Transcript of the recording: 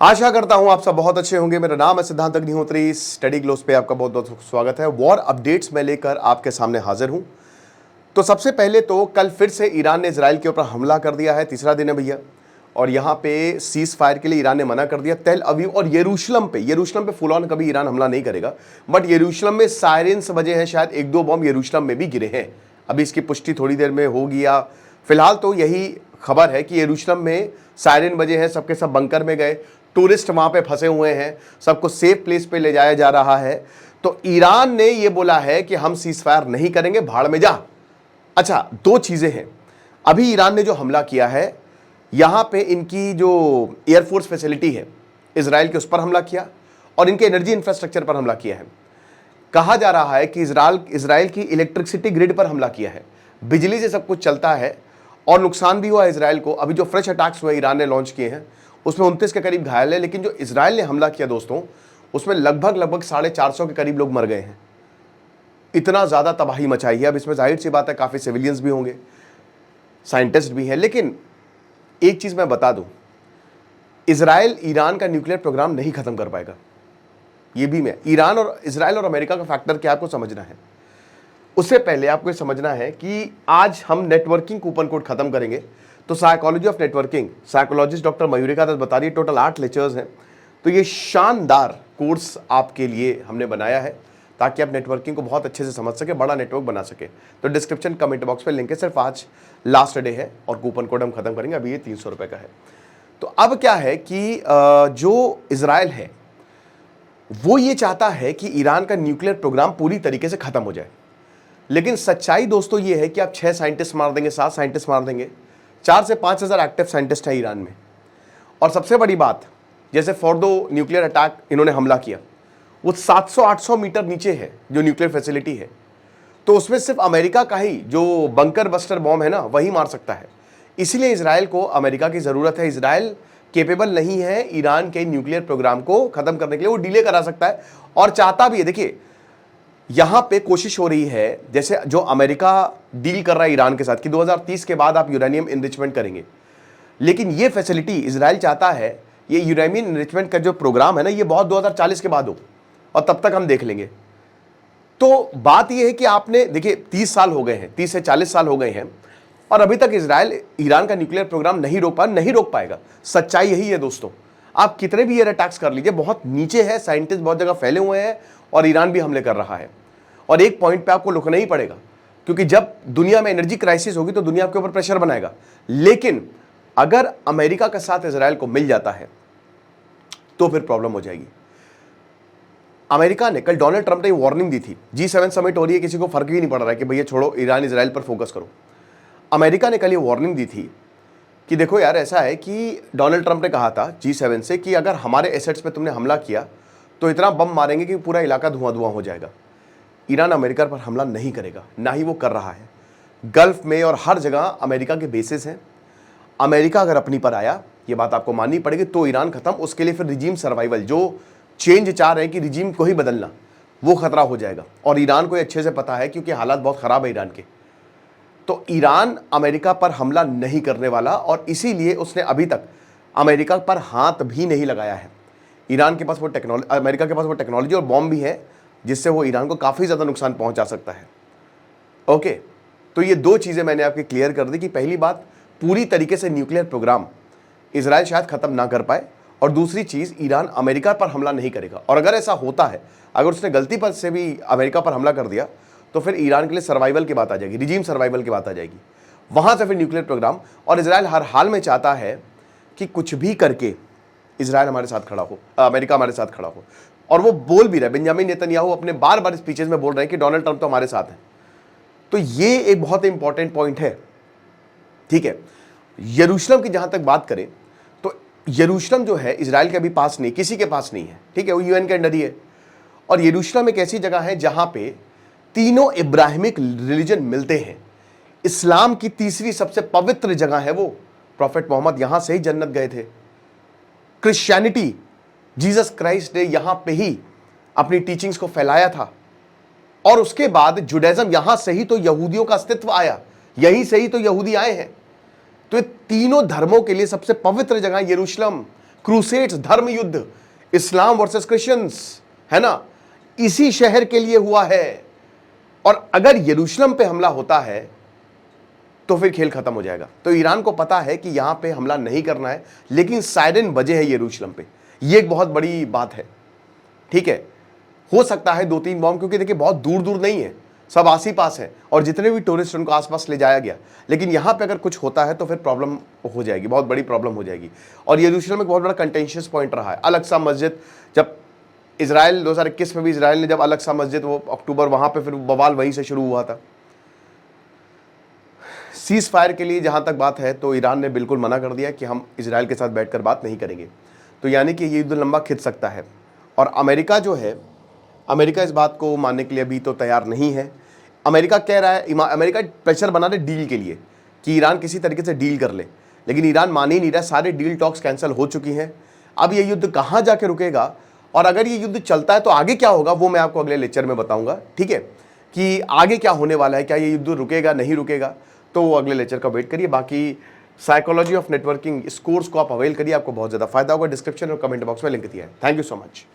आशा करता हूं आप सब बहुत अच्छे होंगे। मेरा नाम है सिद्धांत अग्निहोत्री। स्टडी ग्लोस पे आपका बहुत बहुत स्वागत है। वॉर अपडेट्स में लेकर आपके सामने हाजिर हूं। तो सबसे पहले तो कल फिर से ईरान ने इजराइल के ऊपर हमला कर दिया है। तीसरा दिन है भैया। और यहां पे सीज फायर के लिए ईरान ने मना कर दिया। तेल अवीव और यरूशलेम पे फुल ऑन कभी ईरान हमला नहीं करेगा, बट यरूशलेम में सायरेंस बजे हैं। शायद एक दो बॉम्ब यरूशलेम में भी गिरे हैं। अभी इसकी पुष्टि थोड़ी देर में होगी, या फिलहाल तो यही खबर है कि यरूशलेम में सायरन बजे हैं। सबके सब बंकर में गए, टूरिस्ट वहां पे फंसे हुए हैं, सबको सेफ प्लेस पे ले जाया जा रहा है। तो ईरान ने ये बोला है कि हम सीज फायर नहीं करेंगे, भाड़ में जा। अच्छा, दो चीजें हैं। अभी ईरान ने जो हमला किया है, यहां पे इनकी जो एयरफोर्स फैसिलिटी है इजराइल के, उस पर हमला किया और इनके एनर्जी इंफ्रास्ट्रक्चर पर हमला किया है। कहा जा रहा है कि इजराइल की इलेक्ट्रिसिटी ग्रिड पर हमला किया है। बिजली से सब कुछ चलता है और नुकसान भी हुआ इजराइल को। अभी जो फ्रेश अटैक्स हुए ईरान ने लॉन्च किए हैं, उसमें 29 के करीब घायल है। लेकिन जो इजराइल ने हमला किया दोस्तों, उसमें लगभग 450 के करीब लोग मर गए हैं। इतना ज़्यादा तबाही मचाई है। अब इसमें जाहिर सी बात है काफ़ी सिविलियंस भी होंगे, साइंटिस्ट भी हैं। लेकिन एक चीज़ मैं बता दूं, इजराइल ईरान का न्यूक्लियर प्रोग्राम नहीं ख़त्म कर पाएगा। ये भी मैं, ईरान और इजराइल और अमेरिका का फैक्टर क्या आपको समझना है। उससे पहले आपको ये समझना है कि आज हम नेटवर्किंग कूपन कोड खत्म करेंगे। तो psychology of networking, psychologist doctor Mayurika Dutt बता रही है, टोटल 8 लेक्चर्स हैं। तो ये शानदार कोर्स आपके लिए हमने बनाया है ताकि आप नेटवर्किंग को बहुत अच्छे से समझ सके, बड़ा नेटवर्क बना सके। तो डिस्क्रिप्शन कमेंट बॉक्स पे लिंक है। सिर्फ आज लास्ट डे है और कूपन कोड हम खत्म करेंगे। अभी ये 300 रुपये का है। तो अब क्या है कि जो इजराइल है वो ये चाहता है कि ईरान का न्यूक्लियर प्रोग्राम पूरी तरीके से खत्म हो जाए। लेकिन सच्चाई दोस्तों ये है कि आप 6 साइंटिस्ट मार देंगे, 7 साइंटिस्ट मार देंगे। 4 से 5 हज़ार एक्टिव साइंटिस्ट हैं ईरान में। और सबसे बड़ी बात, जैसे फोर्डो न्यूक्लियर अटैक इन्होंने हमला किया, वो 700-800 मीटर नीचे है जो न्यूक्लियर फैसिलिटी है। तो उसमें सिर्फ अमेरिका का ही जो बंकर बस्टर बॉम्ब है ना, वही मार सकता है। इसीलिए इजराइल को अमेरिका की ज़रूरत है। इजराइल केपेबल नहीं है ईरान के न्यूक्लियर प्रोग्राम को ख़त्म करने के लिए। वो डिले करा सकता है और चाहता भी है। देखिए, यहां पे कोशिश हो रही है, जैसे जो अमेरिका डील कर रहा है ईरान के साथ कि 2030 के बाद आप यूरेनियम इनरिचमेंट करेंगे। लेकिन ये फैसिलिटी इजराइल चाहता है, ये यूरेनियम इनरिचमेंट का जो प्रोग्राम है ना, ये बहुत 2040 के बाद हो और तब तक हम देख लेंगे। तो बात ये है कि आपने देखिए 30 साल हो गए हैं, 30 से 40 साल हो गए हैं और अभी तक इजराइल ईरान का न्यूक्लियर प्रोग्राम नहीं रोक पाएगा। सच्चाई यही है दोस्तों। आप कितने भी एयर अटैक्स कर लीजिए, बहुत नीचे है, साइंटिस्ट बहुत जगह फैले हुए हैं और ईरान भी हमले कर रहा है। और एक पॉइंट पे आपको रुकना ही पड़ेगा, क्योंकि जब दुनिया में एनर्जी क्राइसिस होगी तो दुनिया आपके ऊपर प्रेशर बनाएगा। लेकिन अगर अमेरिका का साथ इजराइल को मिल जाता है तो फिर प्रॉब्लम हो जाएगी। अमेरिका ने कल, डोनाल्ड ट्रंप ने वार्निंग दी थी। G7 समिट हो रही है, किसी को फर्क ही नहीं पड़ रहा है कि भैया छोड़ो, ईरान इजराइल पर फोकस करो। अमेरिका ने कल ये वार्निंग दी थी कि देखो यार, ऐसा है कि डोनाल्ड ट्रंप ने कहा था G7 से कि अगर हमारे एसेट्स पे तुमने हमला किया तो इतना बम मारेंगे कि पूरा इलाका धुआं धुआं हो जाएगा। ईरान अमेरिका पर हमला नहीं करेगा, ना ही वो कर रहा है। गल्फ में और हर जगह अमेरिका के बेसिस हैं। अमेरिका अगर अपनी पर आया, ये बात आपको माननी पड़ेगी, तो ईरान खत्म। उसके लिए फिर रिजीम सर्वाइवल, जो चेंज चाह रहे हैं कि रिजीम को ही बदलना, वो खतरा हो जाएगा। और ईरान को अच्छे से पता है, क्योंकि हालात बहुत खराब है ईरान के। तो ईरान अमेरिका पर हमला नहीं करने वाला और इसीलिए उसने अभी तक अमेरिका पर हाथ भी नहीं लगाया है। ईरान के पास वो टेक्नोलॉजी, अमेरिका के पास वो टेक्नोलॉजी और बॉम्ब भी है जिससे वो ईरान को काफ़ी ज़्यादा नुकसान पहुंचा सकता है। ओके, तो ये दो चीज़ें मैंने आपकी क्लियर कर दी कि पहली बात, पूरी तरीके से न्यूक्लियर प्रोग्राम इजराइल शायद ख़त्म ना कर पाए, और दूसरी चीज़, ईरान अमेरिका पर हमला नहीं करेगा। और अगर ऐसा होता है, अगर उसने गलती पर से भी अमेरिका पर हमला कर दिया, तो फिर ईरान के लिए सर्वाइवल की बात आ जाएगी, रिजीम सर्वाइवल की बात आ जाएगी। वहाँ से फिर न्यूक्लियर प्रोग्राम। और इजराइल हर हाल में चाहता है कि कुछ भी करके इजराइल हमारे साथ खड़ा हो, अमेरिका हमारे साथ खड़ा हो। और वो बोल भी रहे, बेंजामिन नेतन्याहू अपने बार बार स्पीचेस में बोल रहे हैं कि डोनाल्ड ट्रंप तो हमारे साथ हैं। तो ये एक बहुत इंपॉर्टेंट पॉइंट है, ठीक है। यरूशलेम की जहां तक बात करें तो यरूशलेम जो है इजराइल के अभी पास नहीं, किसी के पास नहीं है, ठीक है। वो यूएन के अंडर ही है। और यरूशलेम एक ऐसी जगह है जहां पे तीनों इब्राहिमिक रिलीजन मिलते हैं। इस्लाम की तीसरी सबसे पवित्र जगह है वो। प्रॉफेट मोहम्मद यहां से ही जन्नत गए थे। क्रिश्चियनिटी, जीसस क्राइस्ट ने यहां पे ही अपनी टीचिंग्स को फैलाया था। और उसके बाद जुडाइज्म, यहां से ही तो यहूदियों का अस्तित्व आया, यहीं से ही तो यहूदी आए हैं। तो ये तीनों धर्मों के लिए सबसे पवित्र जगह यरूशलेम, क्रूसेड्स, धर्म युद्ध, इस्लाम वर्सेस क्रिश्चियंस, है ना, इसी शहर के लिए हुआ है। और अगर यरूशलेम पे हमला होता है तो फिर खेल खत्म हो जाएगा। तो ईरान को पता है कि यहां पे हमला नहीं करना है, लेकिन सायरन बजे है यरूशलेम पे। ये एक बहुत बड़ी बात है, ठीक है। हो सकता है 2-3 बॉम्ब, क्योंकि देखिए बहुत दूर दूर नहीं है, सब आस ही पास है, और जितने भी टूरिस्ट उनको आसपास ले जाया गया। लेकिन यहां पे अगर कुछ होता है तो फिर प्रॉब्लम हो जाएगी, बहुत बड़ी प्रॉब्लम हो जाएगी। और यरूशलेम एक बहुत बड़ा कंटेंशियस पॉइंट रहा है। अल-अक्सा मस्जिद, जब इजराइल 2021 में भी इजराइल ने जब अल-अक्सा मस्जिद, वो अक्टूबर, वहां पे फिर बवाल वहीं से शुरू हुआ था। सीज फायर के लिए जहां तक बात है तो ईरान ने बिल्कुल मना कर दिया कि हम इजराइल के साथ बैठकर बात नहीं करेंगे। तो यानी कि ये युद्ध लंबा खिंच सकता है। और अमेरिका जो है, अमेरिका इस बात को मानने के लिए अभी तो तैयार नहीं है। अमेरिका कह रहा है, अमेरिका प्रेशर बना रहे डील के लिए कि ईरान किसी तरीके से डील कर ले, लेकिन ईरान मान ही नहीं रहा। सारे डील टॉक्स कैंसिल हो चुकी हैं। अब ये युद्ध कहाँ जाके रुकेगा, और अगर ये युद्ध चलता है तो आगे क्या होगा, वो मैं आपको अगले लेक्चर में बताऊंगा, ठीक है, कि आगे क्या होने वाला है, क्या ये युद्ध रुकेगा नहीं रुकेगा। तो वो अगले लेक्चर का वेट करिए। बाकी साइकोलॉजी ऑफ नेटवर्किंग इस कोर्स को आप अवेल करिए, आपको बहुत ज़्यादा फायदा होगा। डिस्क्रिप्शन और कमेंट बॉक्स में लिंक दिया है। Thank you so much.